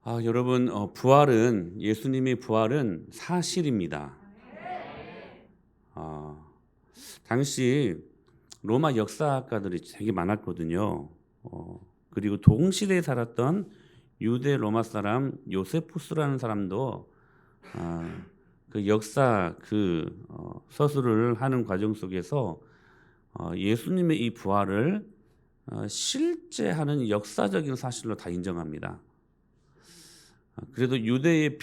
여러분, 예수님의 부활은 사실입니다. 당시 로마 역사학가들이 되게 많았거든요. 그리고 동시대에 살았던 유대 로마 사람 요세푸스라는 사람도 그 역사 서술을 하는 과정 속에서 예수님의 이 부활을 실제 하는 역사적인 사실로 다 인정합니다. 그래도 유대인의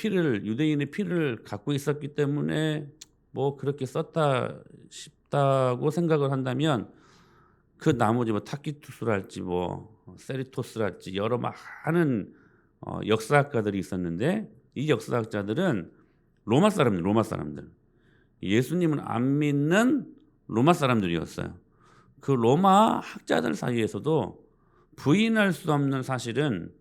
피를 갖고 있었기 때문에 뭐 그렇게 썼다 싶다고 생각을 한다면 그 나머지 뭐 타키투스랄지 뭐 세리토스랄지 여러 많은 역사학가들이 있었는데 이 역사학자들은 로마 사람들. 예수님은 안 믿는 로마 사람들이었어요. 그 로마 학자들 사이에서도 부인할 수 없는 사실은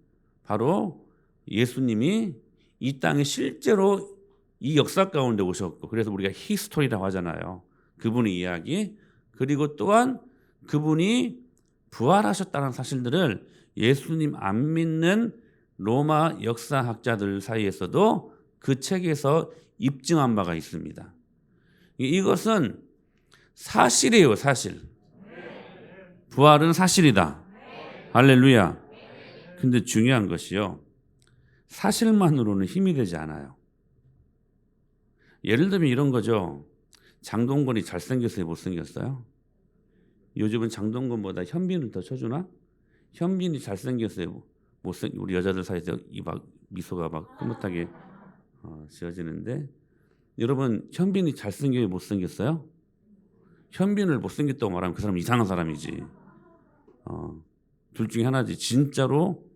바로 예수님이 이 땅에 실제로 이 역사 가운데 오셨고, 그래서 우리가 히스토리라고 하잖아요. 그분의 이야기, 그리고 또한 그분이 부활하셨다는 사실들을 예수님 안 믿는 로마 역사학자들 사이에서도 그 책에서 입증한 바가 있습니다. 이것은 사실이에요, 사실. 부활은 사실이다. 할렐루야. 근데 중요한 것이요, 사실만으로는 힘이 되지 않아요. 예를 들면 이런 거죠. 장동건이 잘생겼어요, 못생겼어요? 요즘은 장동건보다 현빈을 더 쳐주나? 현빈이 잘생겼어요, 우리 여자들 사이에서 미소가 막 흐뭇하게 지어지는데, 여러분, 현빈이 잘생겨요, 못생겼어요? 현빈을 못생겼다고 말하면 그 사람 이상한 사람이지. 둘 중에 하나지. 진짜로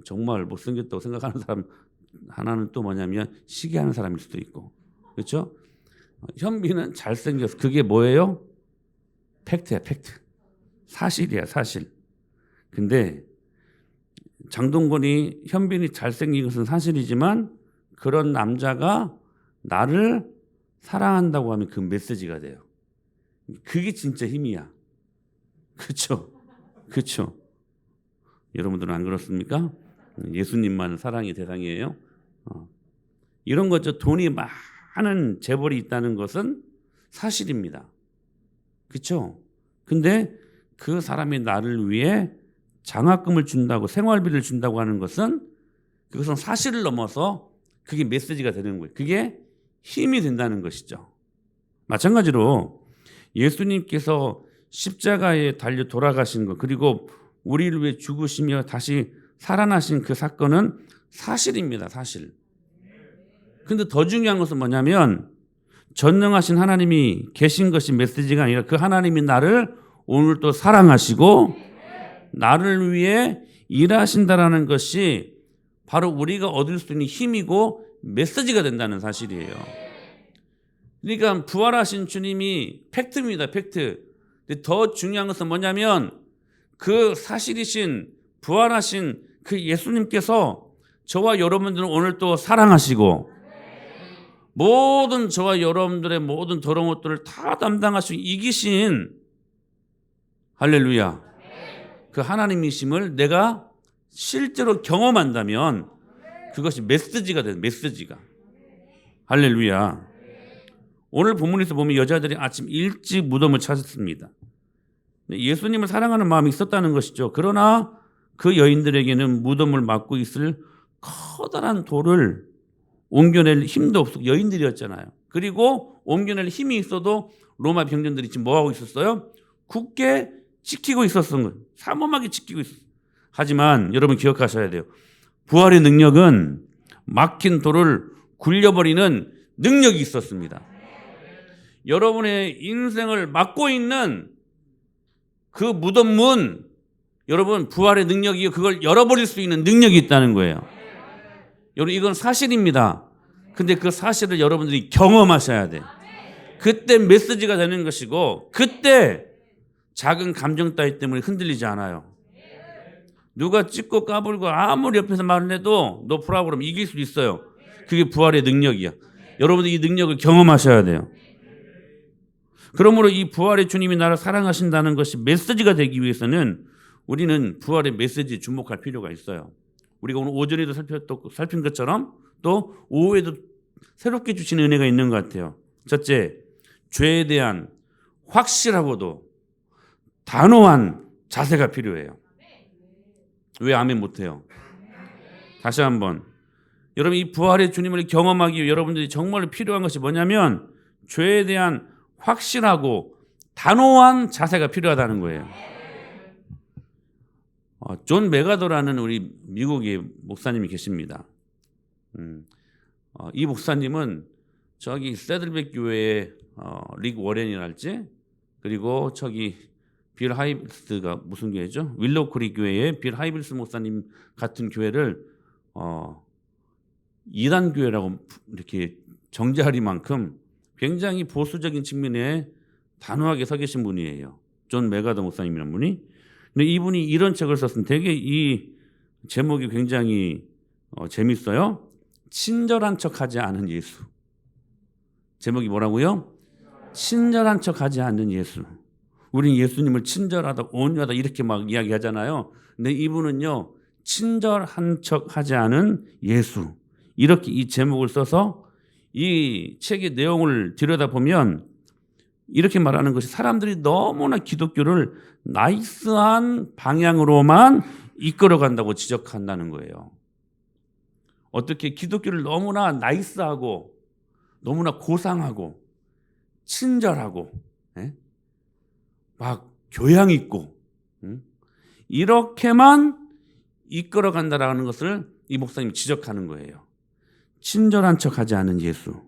정말 못생겼다고 생각하는 사람 하나는 또 뭐냐면 시기하는 사람일 수도 있고, 그렇죠? 현빈은 잘생겼어. 그게 뭐예요? 팩트야, 팩트. 사실이야, 사실. 근데 현빈이 잘생긴 것은 사실이지만 그런 남자가 나를 사랑한다고 하면 그 메시지가 돼요. 그게 진짜 힘이야. 그렇죠? 그렇죠? 여러분들은 안 그렇습니까? 예수님만 사랑의 대상이에요. 이런 거죠. 돈이 많은 재벌이 있다는 것은 사실입니다. 그렇죠? 근데 그 사람이 나를 위해 장학금을 준다고, 생활비를 준다고 하는 것은, 그것은 사실을 넘어서 그게 메시지가 되는 거예요. 그게 힘이 된다는 것이죠. 마찬가지로 예수님께서 십자가에 달려 돌아가신 것, 그리고 우리를 위해 죽으시며 다시 살아나신 그 사건은 사실입니다. 사실. 근데 더 중요한 것은 뭐냐면, 전능하신 하나님이 계신 것이 메시지가 아니라 그 하나님이 나를 오늘 또 사랑하시고 나를 위해 일하신다라는 것이 바로 우리가 얻을 수 있는 힘이고 메시지가 된다는 사실이에요. 그러니까 부활하신 주님이 팩트입니다. 팩트. 근데 더 중요한 것은 뭐냐면, 그 사실이신 부활하신 그 예수님께서 저와 여러분들은 오늘 또 사랑하시고 모든 저와 여러분들의 모든 더러운 것들을 다 담당하시고 이기신, 할렐루야, 그 하나님이심을 내가 실제로 경험한다면 그것이 메시지가 되는, 메시지가. 할렐루야. 오늘 본문에서 보면 여자들이 아침 일찍 무덤을 찾았습니다. 예수님을 사랑하는 마음이 있었다는 것이죠. 그러나 그 여인들에게는 무덤을 막고 있을 커다란 돌을 옮겨낼 힘도 없었고, 여인들이었잖아요. 그리고 옮겨낼 힘이 있어도 로마 병전들이 지금 뭐하고 있었어요? 굳게 지키고 있었던 거예요. 삼엄하게 지키고 있었어요. 하지만 여러분 기억하셔야 돼요. 부활의 능력은 막힌 돌을 굴려버리는 능력이 있었습니다. 여러분의 인생을 막고 있는 그 무덤 문, 여러분, 부활의 능력이 그걸 열어버릴 수 있는 능력이 있다는 거예요. 여러분, 이건 사실입니다. 근데 그 사실을 여러분들이 경험하셔야 돼. 그때 메시지가 되는 것이고, 그때 작은 감정 따위 때문에 흔들리지 않아요. 누가 찢고 까불고 아무리 옆에서 말을 해도 너 보라고 그러면 이길 수 있어요. 그게 부활의 능력이야. 여러분들 이 능력을 경험하셔야 돼요. 그러므로 이 부활의 주님이 나를 사랑하신다는 것이 메시지가 되기 위해서는 우리는 부활의 메시지에 주목할 필요가 있어요. 우리가 오늘 오전에도 살핀 것처럼 또 오후에도 새롭게 주시는 은혜가 있는 것 같아요. 첫째, 죄에 대한 확실하고도 단호한 자세가 필요해요. 왜 아멘 못해요? 다시 한번. 여러분, 이 부활의 주님을 경험하기 위해 여러분들이 정말 필요한 것이 뭐냐면 죄에 대한 확실하고 단호한 자세가 필요하다는 거예요. 존 메가더라는 우리 미국의 목사님이 계십니다. 이 목사님은 저기 세들백 교회의 릭 워렌이랄지, 그리고 저기 빌 하이빌스가 무슨 교회죠? 윌로우크릭 교회의 빌 하이빌스 목사님 같은 교회를 이단 교회라고 이렇게 정죄하리만큼 굉장히 보수적인 측면에 단호하게 서 계신 분이에요. 존 메가더 목사님이라는 분이. 근데 이분이 이런 책을 썼으면 되게 이 제목이 굉장히 재밌어요. 친절한 척하지 않은 예수. 제목이 뭐라고요? 친절한 척하지 않는 예수. 우린 예수님을 친절하다, 온유하다 이렇게 막 이야기하잖아요. 근데 이분은요, 친절한 척하지 않은 예수. 이렇게 이 제목을 써서 이 책의 내용을 들여다보면 이렇게 말하는 것이 사람들이 너무나 기독교를 나이스한 방향으로만 이끌어간다고 지적한다는 거예요. 어떻게 기독교를 너무나 나이스하고 너무나 고상하고 친절하고 막 교양 있고 이렇게만 이끌어간다라는 것을 이 목사님이 지적하는 거예요. 친절한 척하지 않은 예수.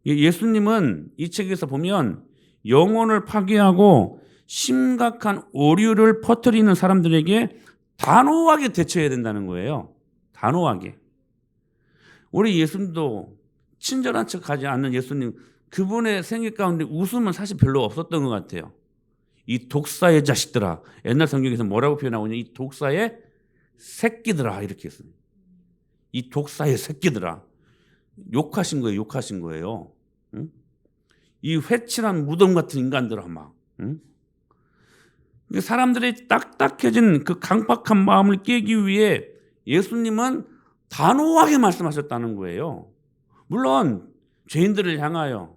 예수님은 이 책에서 보면 영혼을 파괴하고 심각한 오류를 퍼뜨리는 사람들에게 단호하게 대처해야 된다는 거예요. 단호하게. 우리 예수님도 친절한 척하지 않는 예수님, 그분의 생애 가운데 웃음은 사실 별로 없었던 것 같아요. 이 독사의 자식들아. 옛날 성경에서 뭐라고 표현하고 있냐? 이 독사의 새끼들아 이렇게 했어요. 이 독사의 새끼들아. 욕하신 거예요. 욕하신 거예요. 응? 이 회칠한 무덤 같은 인간들아 막. 응? 사람들의 딱딱해진 그 강박한 마음을 깨기 위해 예수님은 단호하게 말씀하셨다는 거예요. 물론 죄인들을 향하여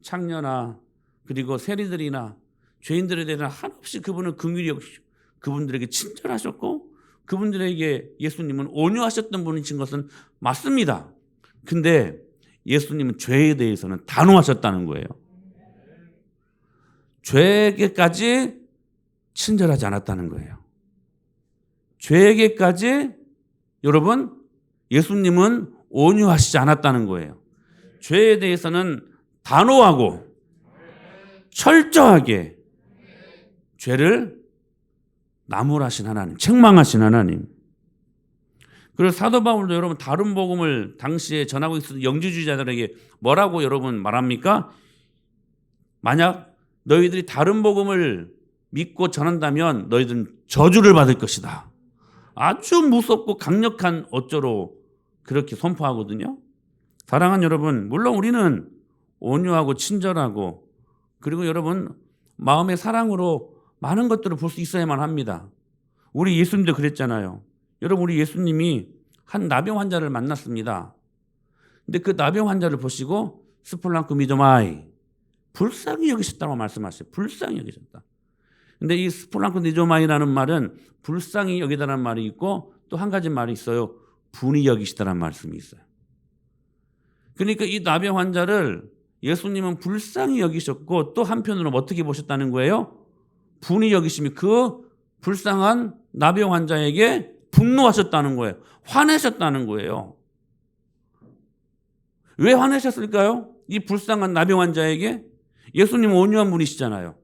창녀나 그리고 세리들이나 죄인들에 대해서 한없이 그분은 긍휼히 여기시고 그분들에게 친절하셨고 그분들에게 예수님은 온유하셨던 분이신 것은 맞습니다. 근데 예수님은 죄에 대해서는 단호하셨다는 거예요. 죄에게까지 친절하지 않았다는 거예요. 죄에게까지 여러분 예수님은 온유하시지 않았다는 거예요. 죄에 대해서는 단호하고 철저하게 죄를 나무라신 하나님, 책망하신 하나님. 그래서 사도 바울도 여러분 다른 복음을 당시에 전하고 있었던 영주주의자들에게 뭐라고 여러분 말합니까? 만약 너희들이 다른 복음을 믿고 전한다면 너희들은 저주를 받을 것이다. 아주 무섭고 강력한 어조로 그렇게 선포하거든요. 사랑하는 여러분, 물론 우리는 온유하고 친절하고 그리고 여러분 마음의 사랑으로 많은 것들을 볼 수 있어야만 합니다. 우리 예수님도 그랬잖아요. 여러분 우리 예수님이 한 나병 환자를 만났습니다. 근데 그 나병 환자를 보시고 스폴랑크 미조마이 불쌍히 여기셨다고 말씀하셨어요. 불쌍히 여기셨다. 근데 이 스폴랑크 미조마이라는 말은 불쌍히 여기다라는 말이 있고 또 한 가지 말이 있어요. 분이 여기시다라는 말씀이 있어요. 그러니까 이 나병 환자를 예수님은 불쌍히 여기셨고 또 한편으로 어떻게 보셨다는 거예요? 분이 여기심이 그 불쌍한 나병 환자에게 분노하셨다는 거예요. 화내셨다는 거예요. 왜 화내셨을까요? 이 불쌍한 나병 환자에게 예수님은 온유한 분이시잖아요.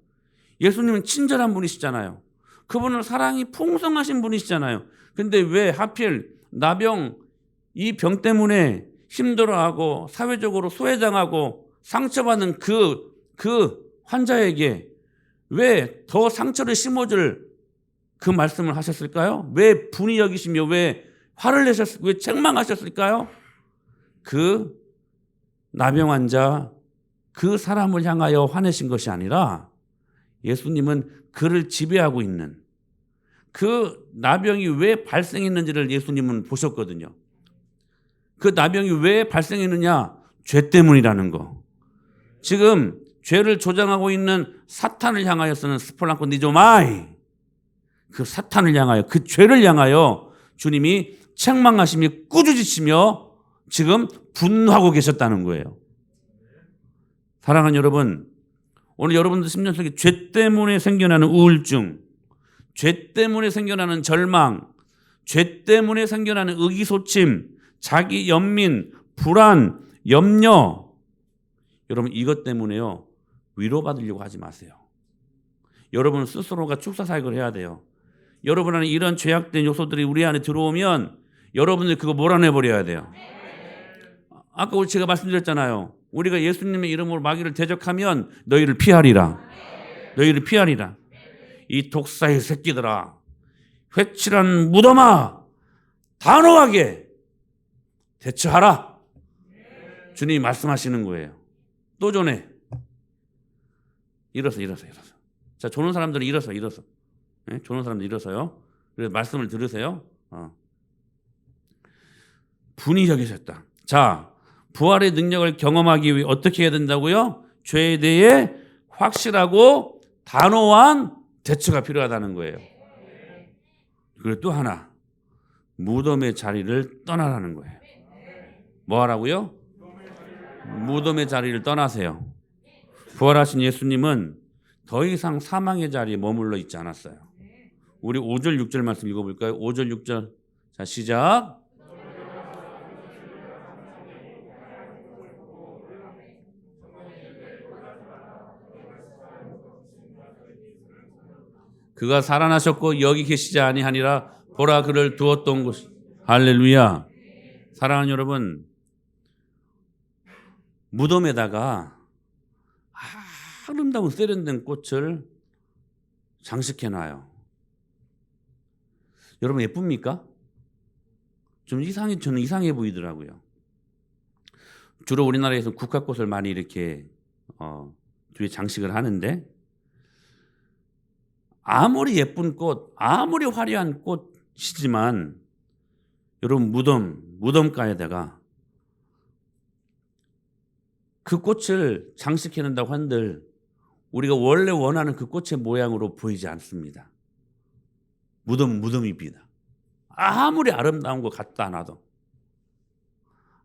예수님은 친절한 분이시잖아요. 그분은 사랑이 풍성하신 분이시잖아요. 근데 왜 하필 나병 이 병 때문에 힘들어하고 사회적으로 소외당하고 상처받는 그 환자에게 왜 더 상처를 심어줄 그 말씀을 하셨을까요? 왜 분이 여기시며 왜 화를 내셨을까요? 왜 책망하셨을까요? 그 나병 환자 그 사람을 향하여 화내신 것이 아니라 예수님은 그를 지배하고 있는 그 나병이 왜 발생했는지를 예수님은 보셨거든요. 그 나병이 왜 발생했느냐? 죄 때문이라는 거. 지금 죄를 조장하고 있는 사탄을 향하여서는 스폴랑코 니조마이, 그 사탄을 향하여, 그 죄를 향하여 주님이 책망하시며 꾸짖으시며 지금 분노하고 계셨다는 거예요. 사랑하는 여러분, 오늘 여러분들 10년 속에 죄 때문에 생겨나는 우울증, 죄 때문에 생겨나는 절망, 죄 때문에 생겨나는 의기소침, 자기 연민, 불안, 염려, 여러분 이것 때문에요 위로받으려고 하지 마세요. 여러분 스스로가 축사사역을 해야 돼요. 여러분 안에 이런 죄악된 요소들이 우리 안에 들어오면 여러분들이 그거 몰아내버려야 돼요. 아까 제가 말씀드렸잖아요. 우리가 예수님의 이름으로 마귀를 대적하면 너희를 피하리라. 너희를 피하리라. 이 독사의 새끼들아, 회칠한 무덤아, 단호하게 대처하라. 주님이 말씀하시는 거예요. 또 전에 일어서. 자, 조는 사람들은 일어서. 네? 조는 사람들 일어서요. 그래서 말씀을 들으세요. 분이 여기셨다. 자, 부활의 능력을 경험하기 위해 어떻게 해야 된다고요? 죄에 대해 확실하고 단호한 대처가 필요하다는 거예요. 그리고 또 하나, 무덤의 자리를 떠나라는 거예요. 뭐 하라고요? 무덤의 자리를 떠나세요. 부활하신 예수님은 더 이상 사망의 자리에 머물러 있지 않았어요. 우리 5절 6절 말씀 읽어볼까요? 5절 6절. 자, 시작. 그가 살아나셨고 여기 계시지 아니하니라. 보라, 그를 두었던 곳. 할렐루야. 사랑하는 여러분, 무덤에다가 아름다운 세련된 꽃을 장식해놔요. 여러분 예쁩니까? 좀 저는 이상해 보이더라고요. 주로 우리나라에서 국화꽃을 많이 이렇게 뒤에 장식을 하는데, 아무리 예쁜 꽃, 아무리 화려한 꽃이지만 여러분 무덤가에다가 그 꽃을 장식해 놓는다고 한들 우리가 원래 원하는 그 꽃의 모양으로 보이지 않습니다. 무덤입니다. 아무리 아름다운 거 갖다 놔도,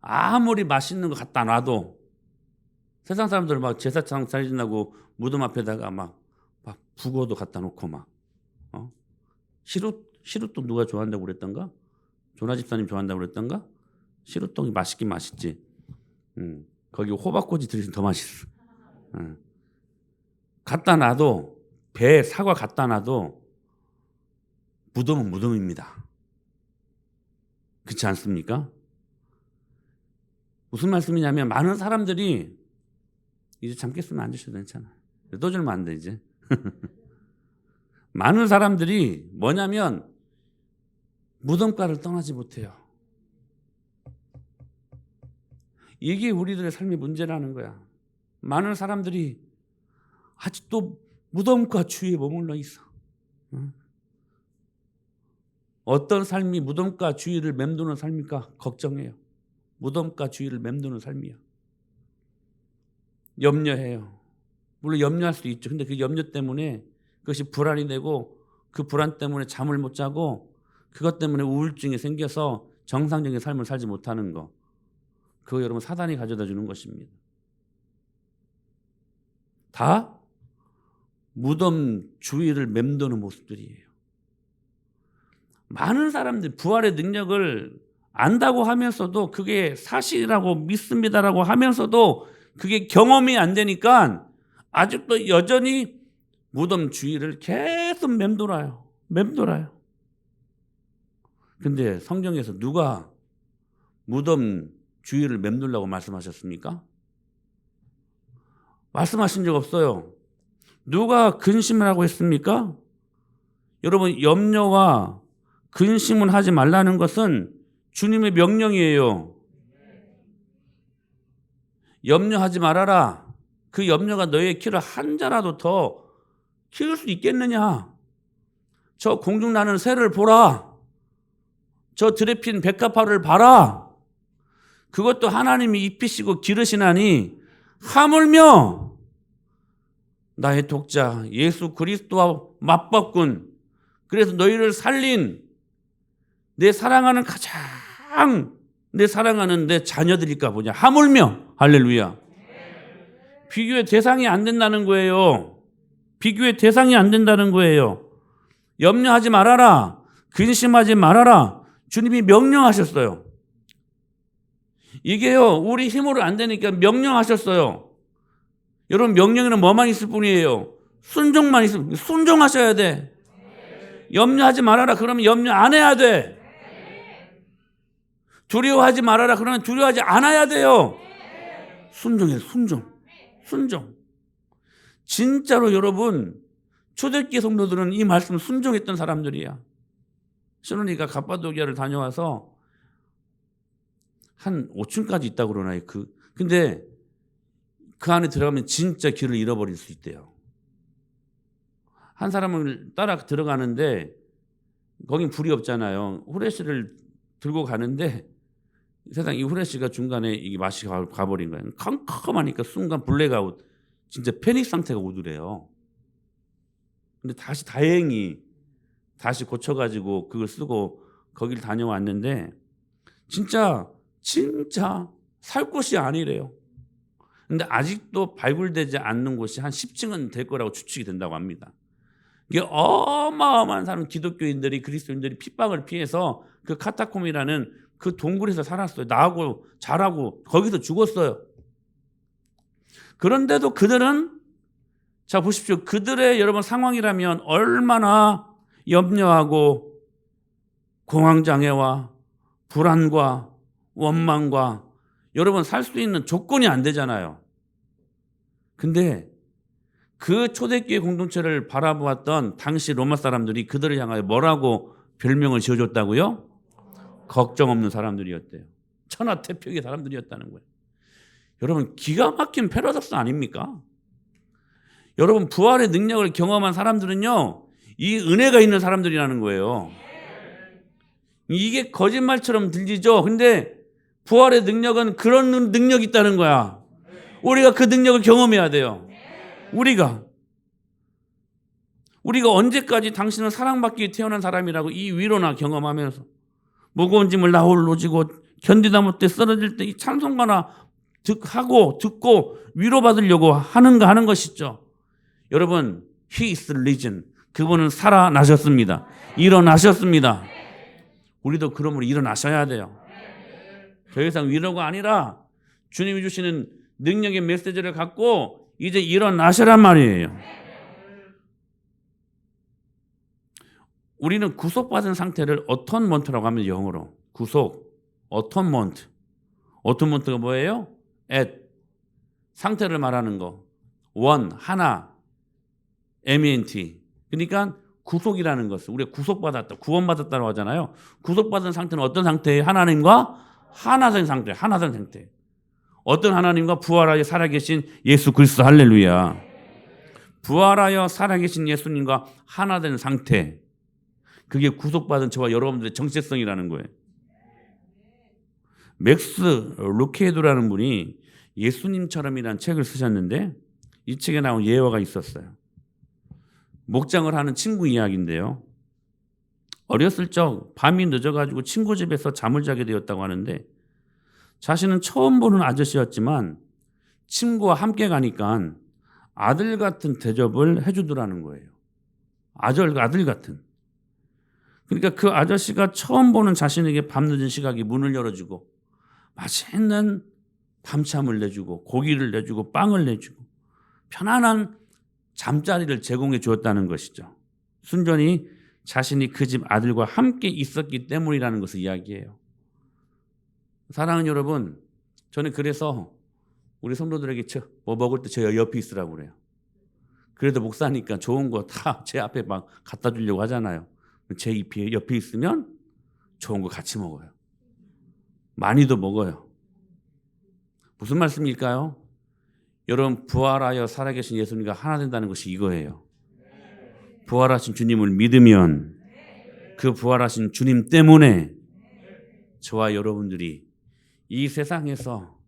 아무리 맛있는 거 갖다 놔도, 세상 사람들 막 제사장 차린다고 무덤 앞에다가 막 북어도 갖다 놓고 막 시루떡 누가 좋아한다고 그랬던가? 조나 집사님 좋아한다고 그랬던가? 시루떡이 맛있긴 맛있지. 거기 호박꽃이 들으시면 더 맛있어. 갖다 놔도, 배 사과 갖다 놔도 무덤은 무덤입니다. 그렇지 않습니까? 무슨 말씀이냐면, 많은 사람들이 이제 잠겠으면 앉으셔도 괜찮아. 떠들면 안 돼 이제. 많은 사람들이 뭐냐면 무덤가를 떠나지 못해요. 이게 우리들의 삶의 문제라는 거야. 많은 사람들이 아직도 무덤가 주위에 머물러 있어. 어떤 삶이 무덤가 주위를 맴도는 삶일까 걱정해요. 무덤가 주위를 맴도는 삶이야. 염려해요. 물론 염려할 수도 있죠. 근데 그 염려 때문에 그것이 불안이 되고, 그 불안 때문에 잠을 못 자고, 그것 때문에 우울증이 생겨서 정상적인 삶을 살지 못하는 거, 그거 여러분 사단이 가져다 주는 것입니다. 다 무덤 주위를 맴도는 모습들이에요. 많은 사람들이 부활의 능력을 안다고 하면서도, 그게 사실이라고 믿습니다라고 하면서도 그게 경험이 안 되니까 아직도 여전히 무덤 주위를 계속 맴돌아요. 근데 성경에서 누가 무덤 주위를 맴돌라고 말씀하셨습니까? 말씀하신 적 없어요. 누가 근심을 하고 했습니까? 여러분, 염려와 근심을 하지 말라는 것은 주님의 명령이에요. 염려하지 말아라. 그 염려가 너의 키를 한 자라도 더 키울 수 있겠느냐? 저 공중 나는 새를 보라. 저 들에 핀 백합화를 봐라. 그것도 하나님이 입히시고 기르시나니 하물며 나의 독자 예수 그리스도와 맞바꾼, 그래서 너희를 살린 내 사랑하는 가장 내 사랑하는 내 자녀들일까 보냐. 하물며. 할렐루야. 비교의 대상이 안 된다는 거예요. 비교의 대상이 안 된다는 거예요. 염려하지 말아라. 근심하지 말아라. 주님이 명령하셨어요. 이게요, 우리 힘으로 안 되니까 명령하셨어요. 여러분, 명령에는 뭐만 있을 뿐이에요? 순종만 있으면 순종하셔야 돼. 염려하지 말아라. 그러면 염려 안 해야 돼. 두려워하지 말아라. 그러면 두려워하지 않아야 돼요. 순종해, 순종. 진짜로 여러분, 초대교회 성도들은 이 말씀 순종했던 사람들이야. 신혼이가 갑바도기아를 다녀와서 한 5층까지 있다고 그러나요? 근데 그 안에 들어가면 진짜 길을 잃어버릴 수 있대요. 한 사람을 따라 들어가는데 거긴 불이 없잖아요. 후레쉬를 들고 가는데 세상 이 후레쉬가 중간에 이게 맛이 가버린 거예요. 캄캄하니까 순간 블랙아웃, 진짜 패닉 상태가 오더래요. 근데 다행히 다시 고쳐가지고 그걸 쓰고 거길 다녀왔는데 진짜 살 곳이 아니래요. 근데 아직도 발굴되지 않는 곳이 한 10층은 될 거라고 추측이 된다고 합니다. 이게 어마어마한 사람, 기독교인들이, 그리스도인들이 핍박을 피해서 그 카타콤이라는 그 동굴에서 살았어요. 나하고 자라고 거기서 죽었어요. 그런데도 그들은, 자 보십시오, 그들의 여러분 상황이라면 얼마나 염려하고 공황장애와 불안과 원망과 여러분 살 수 있는 조건이 안 되잖아요. 근데 그 초대교회 공동체를 바라보았던 당시 로마 사람들이 그들을 향하여 뭐라고 별명을 지어줬다고요? 걱정 없는 사람들이었대요. 천하태평의 사람들이었다는 거예요. 여러분, 기가 막힌 패러독스 아닙니까? 여러분, 부활의 능력을 경험한 사람들은요, 이 은혜가 있는 사람들이라는 거예요. 이게 거짓말처럼 들리죠. 근데 부활의 능력은 그런 능력이 있다는 거야. 우리가 그 능력을 경험해야 돼요. 우리가 언제까지 당신은 사랑받기 위해 태어난 사람이라고 이 위로나 경험하면서 무거운 짐을 나 홀로 지고 견디다 못해 쓰러질 때 이 찬송가나 듣고 위로받으려고 하는 것이죠. 여러분, He is risen. 그분은 살아나셨습니다. 일어나셨습니다. 우리도 그러므로 일어나셔야 돼요. 더 이상 위로가 아니라 주님이 주시는 능력의 메시지를 갖고 이제 일어나시란 말이에요. 우리는 구속받은 상태를 어톤먼트라고 하면 영어로 구속, 어톤먼트. 어톤먼트가 뭐예요? at, 상태를 말하는 거. one, 하나, ment. 그러니까 구속이라는 것을, 우리가 구속받았다, 구원받았다고 하잖아요. 구속받은 상태는 어떤 상태예요? 하나님과 하나된 상태, 하나된 상태. 어떤 하나님과 부활하여 살아계신 예수 그리스도. 할렐루야. 부활하여 살아계신 예수님과 하나된 상태. 그게 구속받은 저와 여러분들의 정체성이라는 거예요. 맥스 루케도라는 분이 예수님처럼이라는 책을 쓰셨는데 이 책에 나온 예화가 있었어요. 목장을 하는 친구 이야기인데요. 어렸을 적 밤이 늦어가지고 친구 집에서 잠을 자게 되었다고 하는데 자신은 처음 보는 아저씨였지만 친구와 함께 가니까 아들 같은 대접을 해주더라는 거예요. 아들 같은. 그러니까 그 아저씨가 처음 보는 자신에게 밤늦은 시각에 문을 열어주고 맛있는 밤참을 내주고 고기를 내주고 빵을 내주고 편안한 잠자리를 제공해 주었다는 것이죠. 순전히 자신이 그 집 아들과 함께 있었기 때문이라는 것을 이야기해요. 사랑하는 여러분, 저는 그래서 우리 성도들에게 뭐 먹을 때 저 옆에 있으라고 그래요. 그래도 목사니까 좋은 거 다 제 앞에 막 갖다 주려고 하잖아요. 제 옆에 있으면 좋은 거 같이 먹어요. 많이도 먹어요. 무슨 말씀일까요? 여러분, 부활하여 살아계신 예수님과 하나 된다는 것이 이거예요. 부활하신 주님을 믿으면 그 부활하신 주님 때문에 저와 여러분들이 이 세상에서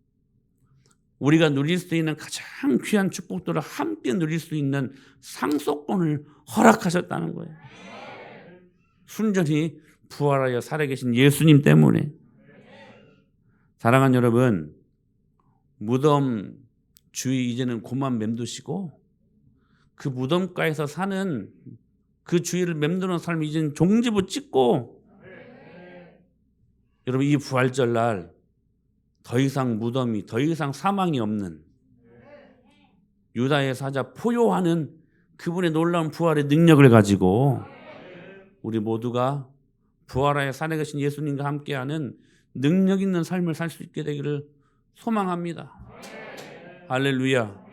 우리가 누릴 수 있는 가장 귀한 축복들을 함께 누릴 수 있는 상속권을 허락하셨다는 거예요. 순전히 부활하여 살아계신 예수님 때문에. 사랑하는 여러분, 무덤 주위 이제는 그만 맴두시고 그 무덤가에서 사는 그 주위를 맴도는 삶이 이제는 종지부 찍고 여러분 이 부활절 날 더 이상 무덤이 더 이상 사망이 없는 유다의 사자 포효하는 그분의 놀라운 부활의 능력을 가지고 우리 모두가 부활하여 살아계신 예수님과 함께하는 능력 있는 삶을 살 수 있게 되기를 소망합니다. 할렐루야.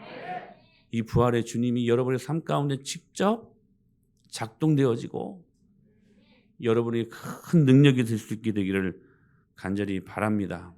이 부활의 주님이 여러분의 삶 가운데 직접 작동되어지고 여러분이 큰 능력이 될 수 있게 되기를 간절히 바랍니다.